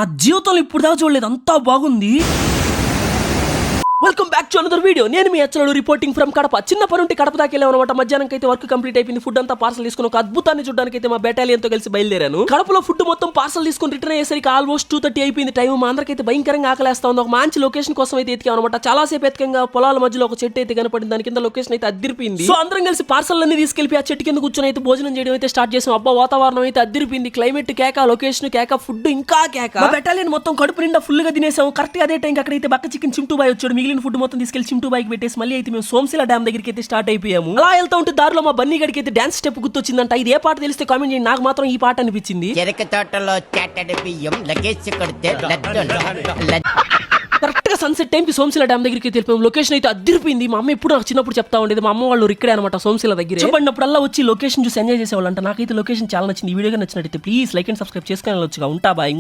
ఆ జీవితంలో ఇప్పుడు దాకా చూడలేదు, అంతా బాగుంది. Welcome back to another video. నేను మీ హెచ్చరుడు రిపోర్టింగ్ ఫ్రమ్ కడప. చిన్న పనుంటి కడప దాకా వెళ్ళామన్నమాట. మధ్యాహ్నం అయితే వర్క్ కంప్లీట్ అయిపోయింది. ఫుడ్ అంతా పార్సల్ తీసుకుని ఒక అద్భుతాన్ని చూడడానికి అయితే మా బెటాలియన్ తో కలిసి బయలుదేరాను. కడపలో ఫుడ్ మొత్తం పార్సల్ తీసుకుని రిటర్న్ అయ్యేసరికి ఆల్మోస్ట్ 2:30 అయిపోయింది టైం. మా అందరికైతే భయంకరంగా ఆకలేస్తా ఉంది. ఒక మంచి లొకేషన్ కోసం అయితే ఎతికాం అనమాట. చాలా సేపు ఎత్తుకంగా పొలాల మధ్యలో ఒక చెట్టు అయితే కనపడింది. దాని కింద లొకేషన్ అయితే అద్దిరిపోయింది. సో అందరం కలిసి పార్సల్ అన్ని తీసుకెళ్లి ఆ చెట్టు కింద కూర్చొని అయితే భోజనం చేయడం అయితే స్టార్ట్ చేసాం. అబ్బా వాతావరణం అయితే అద్దిరిపోయింది. క్లైమేట్ కేక, లొకేషన్ కేక, ఫుడ్ ఇంకా కేక. మా బెటాలియన్ మొత్తం కడుపు నిండా ఫుల్ గా తినేసాం. కరెక్ట్ గా అదే టైం అక్కడైతే బక్క చికెన్ చింటూ బాయ్ వచ్చాడు. మిగిలిన ఫుడ్ మొత్తం తీసుకెళ్లి చింటూ బాయ్కి పెట్టేసి మళ్ళీ అయితే మేము సోమశిల డ్యామ్ దగ్గరికి అయితే స్టార్ట్ అయిపోయాము. అలా వెళ్తా ఉంటే దారిలో మా బన్నీ గడికి అయితే డాన్స్ స్టెప్ గుర్తొచ్చిందంట. ఇది ఏ పాట తెలిస్తే కామెంట్ చేయండి. నాకు మాత్రం ఈ పాట అనిపించింది. చెరక తోటలో చాటడి బియ్యం లగేజ్ కొడితే కరెక్ట్ గా సన్సెట్ టైం కి సోమశిల డ్యామ్ దగ్గరికి తెలిపాము. లొకేషన్ అయితే అదిరిపోయింది. మా అమ్మ ఎప్పుడు నాకు చిన్నప్పుడు చెప్తా ఉండేది. మా అమ్మ వాళ్ళు ఇక్కడే అనమాట, సోమశిల దగ్గర. చెప్పినప్పుడల్లా వచ్చి లొకేషన్ చూసి ఎంజాయ్ చేసేవాళ్ళంట. నాకైతే లొకేషన్ చాలా నచ్చింది. ఈ వీడియోగా నచ్చినట్టయితే ప్లీజ్ లైక్ అండ్ సబ్స్క్రైబ్ చేసుకుని వెళ్ళొచ్చుగా. ఉంటా బాయ్.